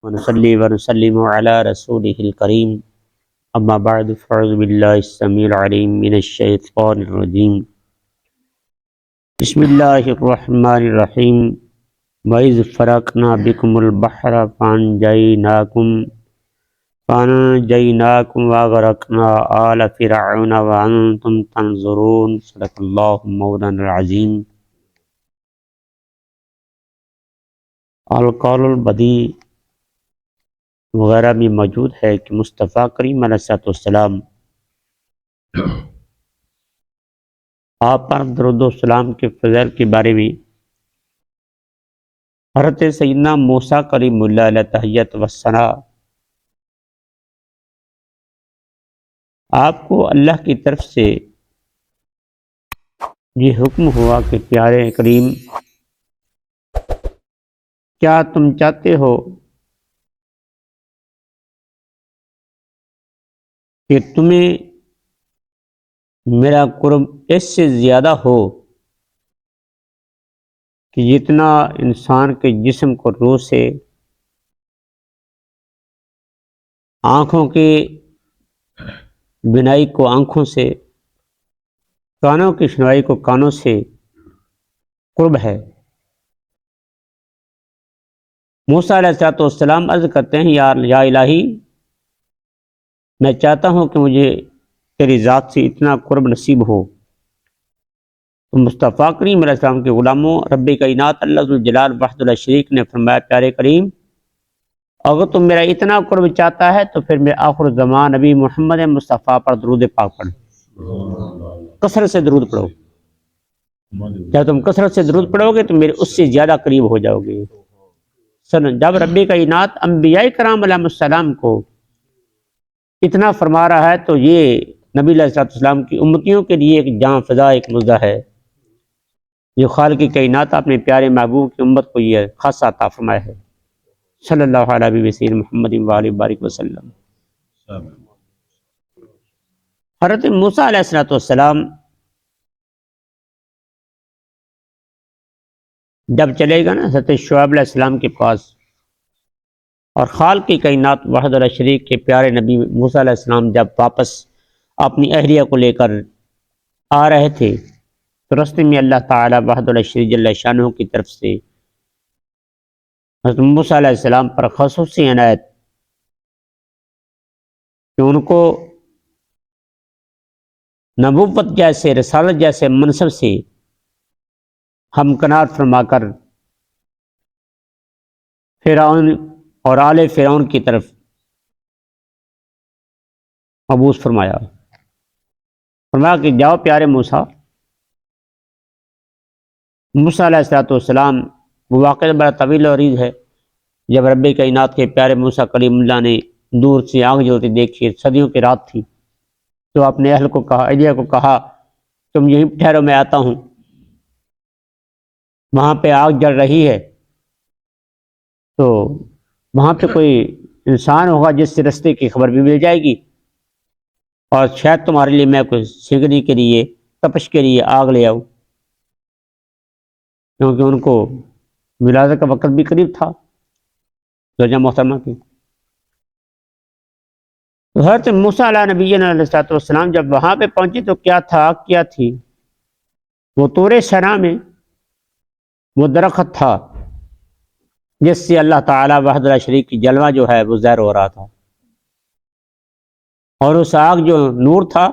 ونصلي ونسلم على رسوله الكريم اما بعد فاعوذ بالله السميع العليم من الشيطان الرجيم بسم الله الرحمن الرحيم وإذ فرقنا بكم البحر فانجيناكم وأغرقنا آل فرعون وأنتم تنظرون صدق الله مولانا العظيم القول البدیع وغیرہ میں موجود ہے کہ مصطفیٰ کریم علیہ السلام آپ پر درود و سلام کے فضائل کے بارے میں حضرت سیدنا موسیٰ کریم اللہ علیہ تحیت و ثنا آپ کو اللہ کی طرف سے یہ حکم ہوا کہ پیارے کریم کیا تم چاہتے ہو کہ تمہیں میرا قرب اس سے زیادہ ہو کہ جتنا انسان کے جسم کو روح سے، آنکھوں کی بینائی کو آنکھوں سے، کانوں کی سنوائی کو کانوں سے قرب ہے۔ موسیٰ علیہ السلام عرض کرتے ہیں یا الہی، میں چاہتا ہوں کہ مجھے تیری ذات سے اتنا قرب نصیب ہو۔ تو مصطفیٰ کریم علیہ السلام کے غلاموں، رب کائنات اللہ ذو الجلال وحدہ لا شریک نے فرمایا پیارے کریم اگر تم میرا اتنا قرب چاہتا ہے تو پھر میں آخر زمان نبی محمد مصطفیٰ پر درود پاک پڑھ، کثرت سے درود پڑھو۔ جب تم کثرت سے درود پڑھو گے تو میرے اس سے زیادہ قریب ہو جاؤ گے۔ جب رب کائنات انبیاء کرام علیہ السلام کو اتنا فرما رہا ہے تو یہ نبی علیہ السلام کی امتیوں کے لیے ایک جاں فضا، ایک مزدہ ہے جو خالق کائنات اپنے پیارے محبوب کی امت کو یہ خاصہ عطا فرمایا ہے۔ صلی اللہ علیہ وسلم محمد وآلہ بارک وسلم۔ حضرت موسیٰ علیہ السلام جب چلے گا نا حضرت شعیب علیہ السلام کے پاس، اور خالق کی کائنات وحدہ لا شریک کے پیارے نبی موسیٰ علیہ السلام جب واپس اپنی اہلیہ کو لے کر آ رہے تھے تو راستے میں اللہ تعالیٰ وحدہ لا شریک جل شانہ کی طرف سے حضرت موسیٰ علیہ السلام پر خصوصی عنایت کہ ان کو نبوت جیسے، رسالت جیسے منصب سے ہمکنار فرما کر فرعون اور آل فرعون کی طرف مبعوث فرمایا کہ جاؤ پیارے موسیٰ علیہ السلام۔ وہ واقعہ بڑا طویل و عریض ہے۔ جب رب کائنات کے پیارے موسیٰ کلیم اللہ نے دور سے آگ جلتی دیکھی، صدیوں کی رات تھی، تو اپنے اہل کو کہا، اہلیہ کو کہا تم یہیں ٹھہرو میں آتا ہوں۔ وہاں پہ آگ جل رہی ہے تو وہاں پہ کوئی انسان ہوگا جس سے رستے کی خبر بھی مل جائے گی، اور شاید تمہارے لیے میں کوئی سینکنے کے لیے، تپش کے لیے آگ لے آؤں، کیونکہ ان کو ولادت کا وقت بھی قریب تھا زوجہ محترمہ کی۔ حضرت موسیٰ علیہ نبینا علیہ السلام جب وہاں پہ پہنچی تو کیا تھا، کیا تھی؟ وہ طور سینا میں وہ درخت تھا جس سے اللہ تعالیٰ وحدہ لا شریک کی جلوہ جو ہے وہ ظاہر ہو رہا تھا، اور اس آگ جو نور تھا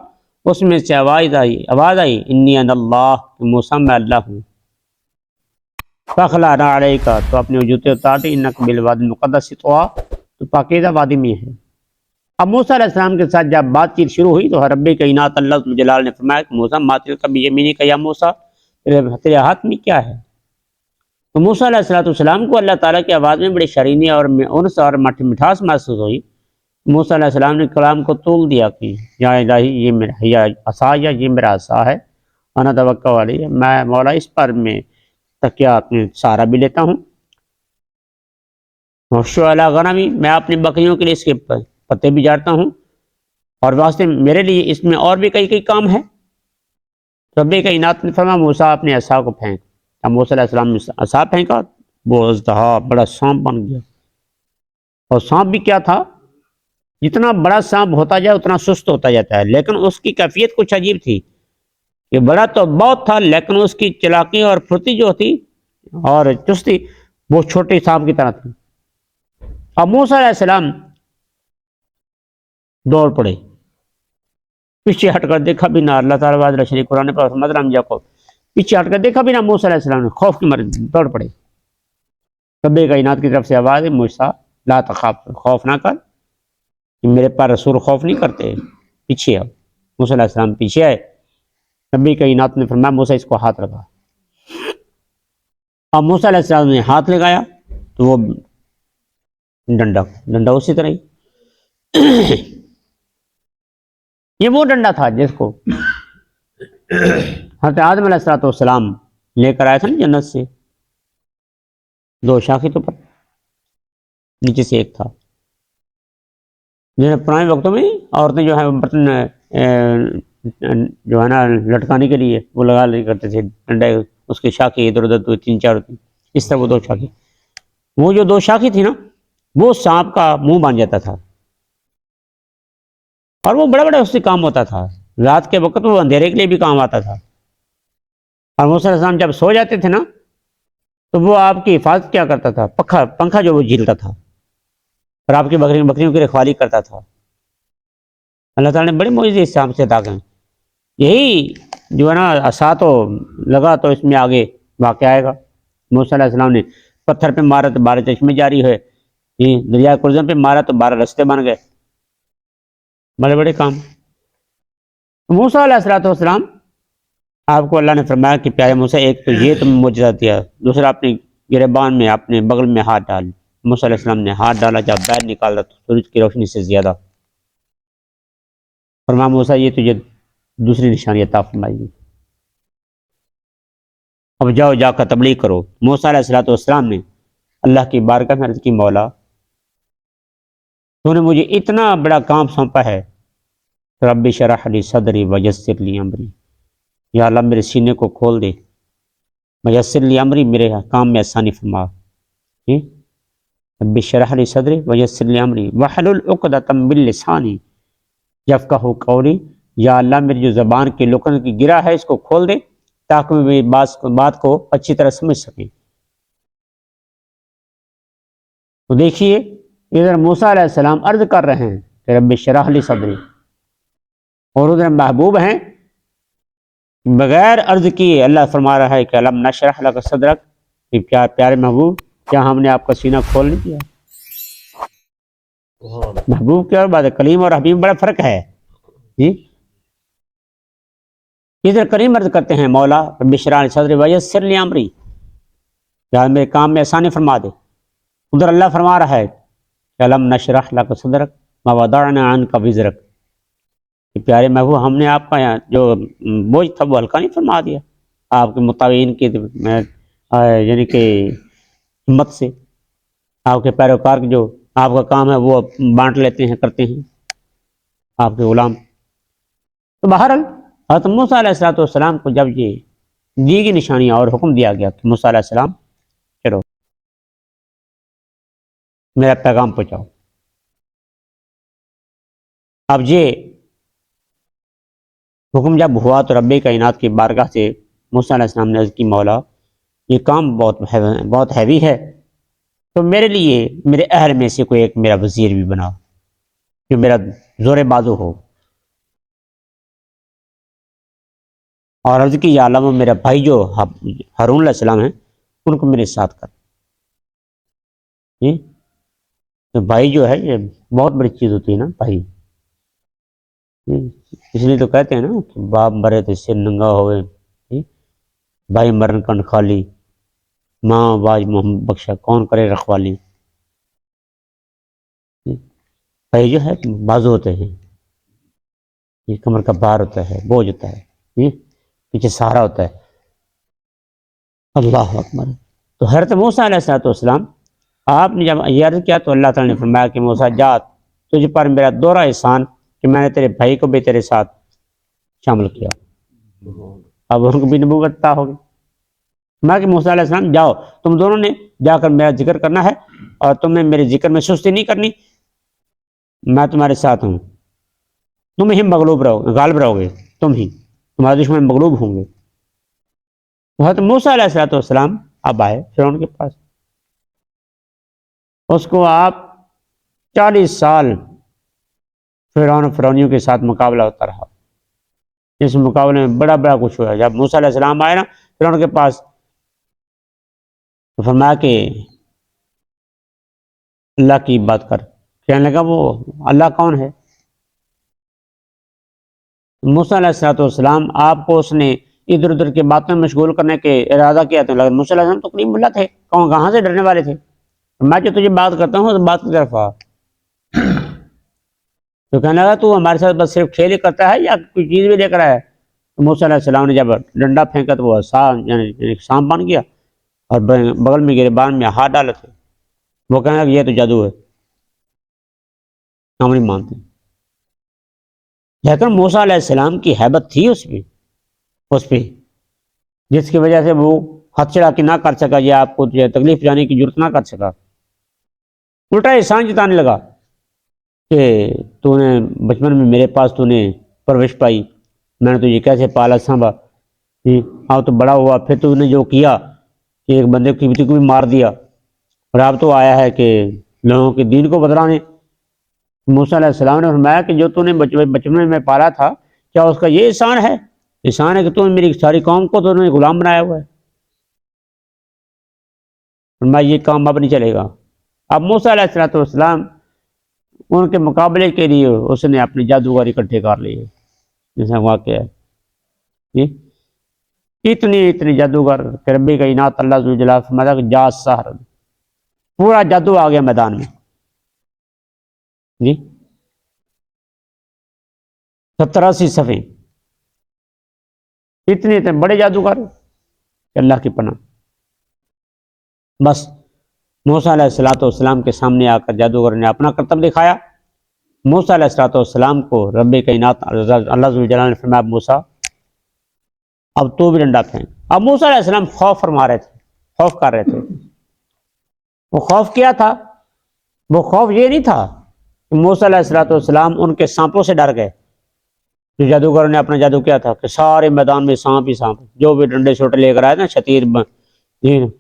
اس میں سے آواز آئی انی انا اللہ، موسیٰ میں اللہ ہوں۔ فخلع نعلیک، تو اپنے جوتے اتار دے، انک بالوادی المقدس طویٰ، تو پاکیزہ وادی میں ہے۔ اب موسیٰ علیہ السلام کے ساتھ جب بات چیت شروع ہوئی تو رب کائنات اللہ ذو الجلال نے فرمایا کہ موسیٰ ما تلک بیمینک یا موسیٰ، تیرے ہاتھ میں کیا ہے؟ تو موسیٰ علیہ السلام کو اللہ تعالیٰ کی آواز میں بڑی شرینی اور انس اور مٹھاس محسوس ہوئی۔ موسیٰ علیہ السلام نے کلام کو طول دیا کہ یا الہی یہ میرا عصا، یا یہ میرا عصا ہے، انا توکل علیہ، میں مولا اس پر میں تکیہ اپنے سہارا بھی لیتا ہوں، وحشو علی غنمی، میں اپنی بکریوں کے لیے اس کے پتے بھی جاڑتا ہوں، اور واسطے میرے لیے اس میں اور بھی کئی کام ہے۔ رب کائنات نے فرمایا موسیٰ اپنے عصا کو پھینک۔ اب موسیٰ علیہ السلام نے عصا پھینکا، وہ اژدہا بڑا سانپ بن گیا اور سانپ بھی کیا تھا، جتنا بڑا سانپ ہوتا جائے اتنا سست ہوتا جاتا ہے، لیکن اس کی کیفیت کچھ عجیب تھی کہ بڑا تو بہت تھا لیکن اس کی چلاکی اور پھرتی جو تھی اور چستی وہ چھوٹے سانپ کی طرح تھی۔ اب موسیٰ علیہ السلام دوڑ پڑے، پیچھے ہٹ کر دیکھا بھی نہ، اللہ تعالیٰ بادر شریف قرآن پر مدرم جاکو پیچھے ہٹ کر دیکھا بھی نہ موسیٰ علیہ السلام نے، خوف کی مرض دوڑ پڑے۔ رب کائنات کی طرف سے آواز ہے، موسیٰ لا تخاف، خوف نہ کر، میرے پاس رسول خوف نہیں کرتے، پیچھے آؤ۔ موسیٰ علیہ السلام پیچھے آئے، رب کائنات نے فرمایا موسیٰ اس کو ہاتھ لگا۔ اب موسیٰ علیہ السلام نے ہاتھ لگایا تو وہ ڈنڈا اسی طرح ہی یہ وہ ڈنڈا تھا جس کو حضرت آدم علیہ السلام لے کر آئے تھے نا جنت سے، دو شاخیں تو پر نیچے سے ایک تھا، جیسے پرانے وقتوں میں عورتیں جو ہے برتن جو ہے نا لٹکانے کے لیے وہ لگا لے کرتے تھے ڈنڈا، اس کی شاخیں ادھر ادھر دو تین چار ہوتی، اس طرح وہ دو شاخیں، وہ جو دو شاخیں تھی نا وہ سانپ کا منہ بن جاتا تھا، اور وہ بڑے بڑے اس سے کام ہوتا تھا، رات کے وقت وہ اندھیرے کے لیے بھی کام آتا تھا، اور موسیٰ علیہ السلام جب سو جاتے تھے نا تو وہ آپ کی حفاظت کیا کرتا تھا، پنکھا جو وہ جھیلتا تھا اور آپ کی بکریوں کی رکھوالی کرتا تھا۔ اللہ تعالیٰ نے بڑے معجزے اس سانپ سے عطا کیے۔ یہی جو ہے نا عصا تو لگا تو اس میں آگے واقعہ آئے گا، موسیٰ علیہ السلام نے پتھر پہ مارا تو 12 چشمے جاری ہوئے، دریا کلزم پہ مارا تو 12 رستے بن گئے، بڑے بڑے کام۔ موسیٰ علیہ السلام آپ کو اللہ نے فرمایا کہ پیارے موسیٰ ایک تو یہ تم معجزہ دیا، دوسرا اپنے گریبان میں اپنے بغل میں ہاتھ ڈال۔ موسیٰ علیہ السلام نے ہاتھ ڈالا، جب باہر نکالا تو سورج کی روشنی سے زیادہ۔ فرمایا موسیٰ یہ تجھے دوسری نشانی عطا فرمائی گئی، اب جاؤ جا کر تبلیغ کرو۔ موسیٰ علیہ السلام نے اللہ کی بارگاہ میں عرض کی، مولا تو نے مجھے اتنا بڑا کام سونپا ہے، رب شرح لی صدری ویسر لی امری، یا اللہ میرے سینے کو کھول دے، ویسر لی امری میرے کام میں آسانی فرما، رب شرح لی صدری ویسر لی امری واحلل عقدۃ من لسانی یفقہوا قولی، یا اللہ میری جو زبان کے لکن کی گرہ ہے اس کو کھول دے تاکہ میں میری بات کو اچھی طرح سمجھ سکیں۔ تو دیکھیے ادھر موسیٰ علیہ السلام عرض کر رہے ہیں کہ رب شرح لی صدری، اور ادھر محبوب ہیں بغیر عرض کیے اللہ فرما رہا ہے کہ الم نشرح لک صدرک، کہ پیارے محبوب کیا ہم نے آپ کا سینہ کھول نہیں دیا؟ محبوب کی اور بات کلیم اور حبیب بڑا فرق ہے جی۔ ادھر کریم عرض کرتے ہیں مولا رب اشرح لی صدری ویسر لی امری، یا میرے کام میں آسانی فرما دے۔ ادھر اللہ فرما رہا ہے کہ الم نشرح لک صدرک ووضعنا عنک وزرک، کہ پیارے محبوب ہم نے آپ کا جو بوجھ تھا وہ ہلکا نہیں فرما دیا، آپ کے متابعین کی یعنی کہ ہمت سے، آپ کے پیروکار جو آپ کا کام ہے وہ بانٹ لیتے ہیں کرتے ہیں آپ کے غلام۔ تو بہرحال حضرت موسیٰ علیہ السلام کو جب یہ دی گئی نشانیاں اور حکم دیا گیا کہ موسیٰ علیہ السلام چلو میرا پیغام پہنچاؤ، اب یہ حکم جب ہوا تو رب کائنات کی بارگاہ سے موسیٰ علیہ السلام نے عرض کی، مولا یہ کام بہت ہیوی ہے، تو میرے لیے میرے اہل میں سے کوئی ایک میرا وزیر بھی بنا جو میرا زور بازو ہو، اور عرض کی یا علامہ میرا بھائی جو ہارون علیہ السلام ہیں ان کو میرے ساتھ کر۔ تو بھائی جو ہے یہ بہت بڑی چیز ہوتی ہے نا بھائی، اس لیے تو کہتے ہیں نا کہ باپ مرے تو سر ننگا ہوئے، بھائی مرن کن خالی، ماں باج محمد بخشا کون کرے رکھوالی۔ بھائی جو ہے بازو ہوتے ہیں، یہ کمر کا بھار ہوتا ہے، بوجھ ہوتا ہے، پیچھے سہارا ہوتا ہے۔ اللہ اکبر۔ تو حضرت موسیٰ علیہ السلام آپ نے جب یہ عرض کیا تو اللہ تعالیٰ نے فرمایا کہ موسیٰ جا، تجھ پر میرا دوہرا احسان کہ میں نے تیرے بھائی کو بھی تیرے ساتھ شامل کیا، اب ان کو بھی نبوت عطا ہوگی۔ میں کہ موسیٰ علیہ السلام جاؤ، تم دونوں نے جا کر میرا ذکر کرنا ہے اور تم نے میرے ذکر میں سستی نہیں کرنی، میں تمہارے ساتھ ہوں، تم ہی غالب رہو گے، تم ہی، تمہارے دشمن مغلوب ہوں گے۔ حضرت موسیٰ علیہ السلام اب آئے فرعون کے پاس، اس کو آپ 40 سال فرعونیوں کے ساتھ مقابلہ ہوتا رہا۔ اس مقابلے میں بڑا بڑا کچھ ہوا۔ جب موسیٰ علیہ السلام آئے نا فرعون کے پاس، تو فرمایا کہ اللہ کی بات کر، کہنے لگا وہ اللہ کون ہے؟ موسیٰ علیہ السلام آپ کو اس نے ادھر ادھر کی باتوں میں مشغول کرنے کے ارادہ کیا تھا، لیکن موسیٰ علیہ السلام تو کلیم اللہ تھے، کہاں سے ڈرنے والے تھے؟ میں جو تجھے بات کرتا ہوں تو بات کی طرف آ۔ تو کہنے لگا تو ہمارے ساتھ بس صرف کھیل ہی کرتا ہے یا کوئی چیز بھی لے کر آیا ہے؟ تو موسیٰ علیہ السلام نے جب ڈنڈا پھینکا تو وہ یعنی سانپ بن گیا اور بغل میں گریبان میں ہاتھ ڈالے تھے۔ وہ کہنے لگا یہ تو جادو ہے، ہم نہیں مانتے۔ لیکن موسیٰ علیہ السلام کی ہیبت تھی اس پہ جس کی وجہ سے وہ ہاتھ چڑھا کے نہ کر سکا یا آپ کو تکلیف جانے کی ضرورت نہ کر سکا، الٹا احسان جتانے لگا کہ تو نے بچپن میں میرے پاس تو نے پرورش پائی، میں نے تجھے کیسے پالا سانبھا، اب تو بڑا ہوا، پھر تو نے جو کیا کہ ایک بندے کی بیٹی کو بھی مار دیا، اور اب تو آیا ہے کہ لوگوں کے دین کو بدلانے۔ موسیٰ علیہ السلام نے فرمایا کہ جو تو نے بچپن میں پالا تھا، کیا اس کا یہ احسان ہے؟ احسان ہے کہ تو نے میری ساری قوم کو تو نے غلام بنایا ہوا ہے۔ فرمایا یہ کام اب نہیں چلے گا۔ اب موسیٰ علیہ السلام ان کے مقابلے کے لیے اس نے اپنے جادوگر اکٹھے کر لیے، جیسا واقعہ ہے اتنی جادوگر کہ رب کائنات اللہ ذو الجلال فرماتا کہ جا سحر، پورا جادو آ گیا میدان میں جی، 70-80 صفحے، اتنے بڑے جادوگر کہ اللہ کی پناہ۔ بس موسیٰ علیہ السلام کے سامنے آ کر جادوگر نے اپنا کرتب دکھایا۔ موسیٰ علیہ السلام کو رب کائنات اللہ ذو الجلال نے فرمایا موسیٰ اب تو بھی ڈنڈا پھینک۔ اب موسیٰ علیہ السلام خوف فرما رہے تھے، خوف کر رہے تھے۔ وہ خوف کیا تھا؟ وہ خوف یہ نہیں تھا کہ موسیٰ علیہ السلام ان کے سانپوں سے ڈر گئے، جو جادوگروں نے اپنا جادو کیا تھا کہ سارے میدان میں سانپ ہی سانپ، جو بھی ڈنڈے چھوٹے لے کر آئے نا، شتیر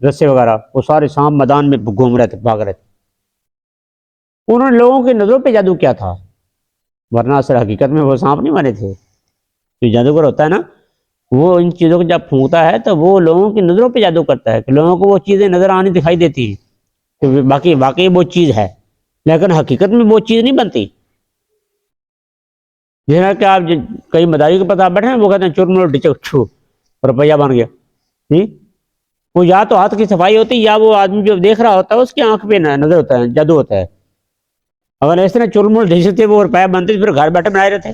رسے وغیرہ، وہ سارے سانپ میدان میں گھوم رہے تھے، بھاگ رہے تھے۔ انہوں نے لوگوں کی نظروں پہ جادو کیا تھا، ورنہ اصل حقیقت میں وہ سانپ نہیں بنے تھے۔ جو جادوگر ہوتا ہے نا، وہ ان چیزوں کو جب پھونکتا ہے تو وہ لوگوں کی نظروں پہ جادو کرتا ہے کہ لوگوں کو وہ چیزیں نظر آنی دکھائی دیتی ہیں کہ واقعی وہ چیز ہے، لیکن حقیقت میں وہ چیز نہیں بنتی۔ جیسا کہ آپ کئی مداری کے پاس بیٹھے ہیں، وہ کہتے ہیں چرمر ڈچک چھو روپیہ بن گیا، وہ یا تو ہاتھ کی صفائی ہوتی یا وہ آدمی جو دیکھ رہا ہوتا ہے اس کی آنکھ پہ نظر ہوتا ہے، جادو ہوتا ہے۔ اگر اس طرح چرمر ڈھستے وہ روپیہ بنتے پھر گھر بیٹھے بنائے رہتے،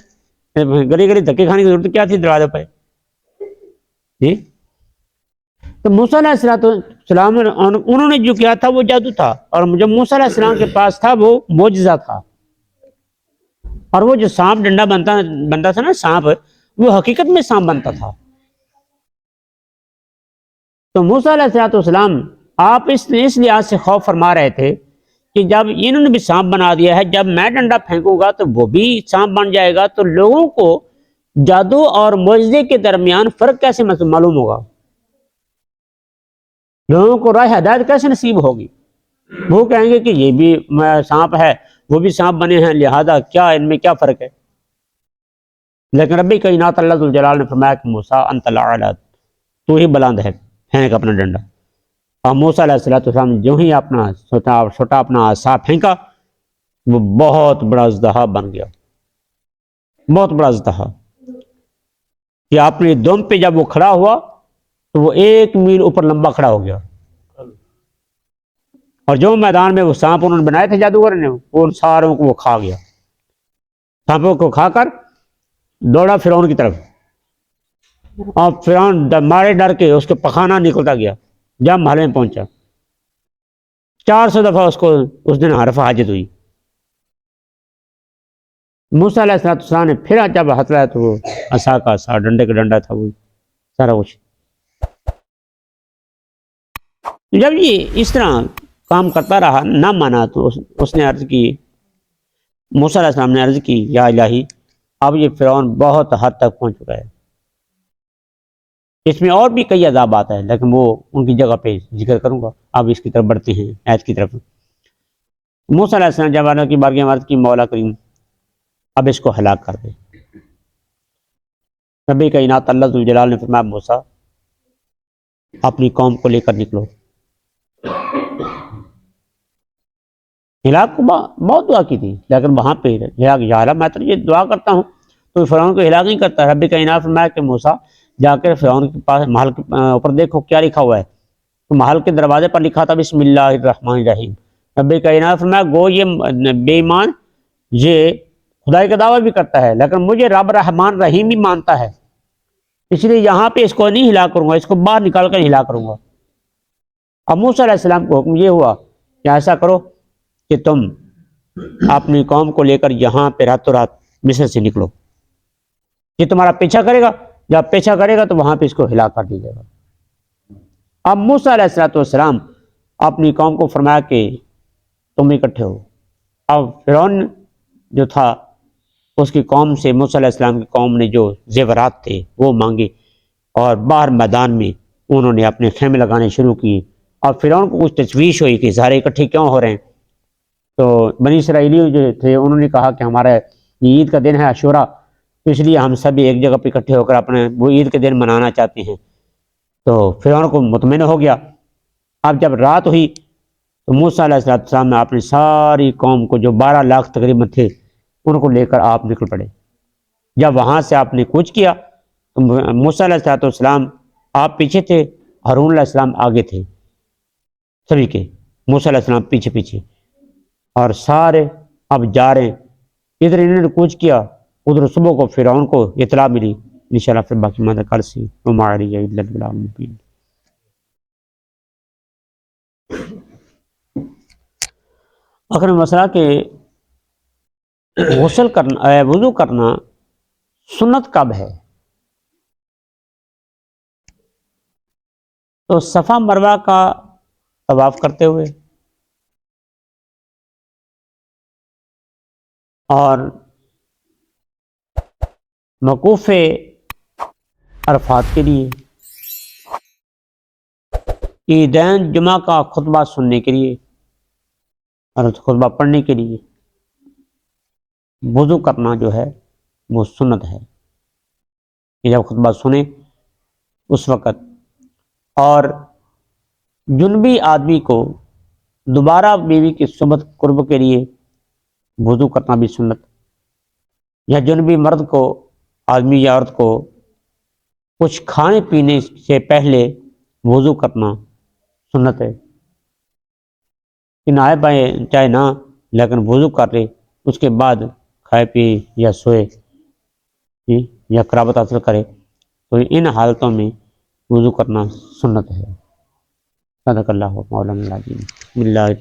گلی گلی دھکے کھانے کی ضرورت کیا تھی دروازے پہ جی۔ تو موسیٰ علیہ السلام انہوں نے جو کیا تھا وہ جادو تھا، اور جو موسیٰ علیہ السلام کے پاس تھا وہ معجزہ تھا۔ اور وہ جو سانپ ڈنڈا بنتا تھا نا، سانپ، وہ حقیقت میں سانپ بنتا تھا۔ تو موسیٰ علیہ السلام آپ اس لحاظ سے خوف فرما رہے تھے کہ جب انہوں نے بھی سانپ بنا دیا ہے، جب میں ڈنڈا پھینکوں گا تو وہ بھی سانپ بن جائے گا، تو لوگوں کو جادو اور معجزے کے درمیان فرق کیسے معلوم ہوگا؟ لوگوں کو راہ ہدایت کیسے نصیب ہوگی؟ وہ کہیں گے کہ یہ بھی سانپ ہے، وہ بھی سانپ بنے ہیں، لہذا کیا ان میں کیا فرق ہے؟ لیکن رب کائنات اللہ ذو الجلال نے فرمایا کہ موسیٰ انت الاعلی، تو ہی بلند ہے، پھینک اپنا ڈنڈا۔ اور موسیٰ علیہ السلام جو ہی اپنا چھوٹا اپنا عصا پھینکا، وہ بہت بڑا اژدہا بن گیا، بہت بڑا اژدہا کہ اپنے دم پہ جب وہ کھڑا ہوا تو وہ 1 میل اوپر لمبا کھڑا ہو گیا، اور جو میدان میں وہ سانپ انہوں نے بنائے تھے جادوگر نے، وہ ان ساروں کو وہ کھا گیا۔ سانپوں کو کھا کر دوڑا فرعون کی طرف، اور فرعون مارے ڈر کے اس کے پخانہ نکلتا گیا، جب محل میں پہنچا 400 دفعہ اس کو اس دن حرف حاجت ہوئی۔ موسیٰ علیہ السلام نے پھر جب ہاتھ لایا تو وہ عصا کا عصا، ڈنڈے کا ڈنڈا تھا، وہ سارا کچھ جب یہ اس طرح کام کرتا رہا نہ مانا تو اس نے عرض کی، موسیٰ علیہ السلام نے عرض کی یا الہی اب یہ فرعون بہت حد تک پہنچ چکا ہے، اس میں اور بھی کئی عذابات ہیں لیکن وہ ان کی جگہ پہ ذکر کروں گا۔ اب اس کی طرف بڑھتے ہیں آیت کی طرف۔ موسیٰ علیہ السلام جب اللہ کی بارگاہ میں عرض کی مولا کریم اب اس کو ہلاک کر دے۔ رب کائنات اللہ ذوالجلال نے فرمایا موسیٰ اپنی قوم کو لے کر نکلو۔ ہلاک کو بہت دعا کی تھی لیکن وہاں پہ ہلاک یا اللہ میں تو یہ دعا کرتا ہوں تو فرعون کو ہلاک نہیں کرتا۔ رب کائنات فرمایا کہ موسیٰ جا کر فرعون کے پاس محل کے اوپر دیکھو کیا لکھا ہوا ہے، تو محل کے دروازے پر لکھا تھا بسم اللہ الرحمن الرحیم۔ رب کائنات فرمایا گو یہ بے ایمان یہ خدائی کا دعویٰ بھی کرتا ہے لیکن مجھے رب رحمان رحیم بھی مانتا ہے، اس لیے یہاں پہ اس کو نہیں ہلاک کروں گا، اس کو باہر نکال کر ہلاک کروں گا۔ اب موسیٰ علیہ السلام کو حکم یہ ہوا کہ ایسا کرو کہ تم اپنی قوم کو لے کر یہاں پہ راتوں رات مصر سے نکلو، یہ تمہارا پیچھا کرے گا، جب پیچھا کرے گا تو وہاں پہ اس کو ہلاک کر دیا جائے گا۔ اب موسیٰ علیہ السلام اپنی قوم کو فرمایا کہ تم اکٹھے ہو۔ اب فرعون جو تھا اس کی قوم سے موسیٰ علیہ السلام کی قوم نے جو زیورات تھے وہ مانگے اور باہر میدان میں انہوں نے اپنے خیمے لگانے شروع کیے۔ اب فرعون کو کچھ تشویش ہوئی کہ سارے اکٹھے کیوں ہو رہے ہیں، تو بنی اسرائیلی جو تھے انہوں نے کہا کہ ہمارا یہ عید کا دن ہے عاشورہ، تو اس لیے ہم سبھی ایک جگہ پہ اکٹھے ہو کر اپنے وہ عید کے دن منانا چاہتے ہیں۔ تو فرعون کو مطمئن ہو گیا۔ اب جب رات ہوئی تو موسیٰ علیہ السلام نے اپنی ساری قوم کو جو 12 لاکھ تقریباً تھے ان کو لے کر آپ نکل پڑے۔ جب وہاں سے آپ نے کوچ کیا تو موسیٰ علیہ السلام آپ پیچھے تھے، ہارون علیہ السلام آگے تھے سبھی کے، موسیٰ علیہ السلام پیچھے پیچھے، اور سارے اب جا رہے ہیں۔ ادھر انہوں نے کوچ کیا، ادھر صبح کو فرعون کو اطلاع ملی۔ انشاءاللہ پھر باقی مدد کل سے وما علیہ الا البلاغ المبین۔ آخر مسئلہ کہ غسل کرنا وضو کرنا سنت کب ہے؟ تو صفا مروہ کا طواف کرتے ہوئے اور موقوف عرفات کے لیے، عیدین جمعہ کا خطبہ سننے کے لیے اور خطبہ پڑھنے کے لیے وضو کرنا جو ہے وہ سنت ہے کہ جب خطبہ سنیں اس وقت۔ اور جنبی آدمی کو دوبارہ بیوی کی صحبت قرب کے لیے وضو کرنا بھی سنت، یا جنبی مرد کو آدمی یا عورت کو کچھ کھانے پینے سے پہلے وضو کرنا سنت ہے کہ نہائے پائے چاہے نہ لیکن وضو کر لے، اس کے بعد کھائے پیے یا سوئے یا قرابت حاصل کرے، تو ان حالتوں میں وضو کرنا سنت ہے۔ صدق اللہ مولانا العظیم۔ بسم اللہ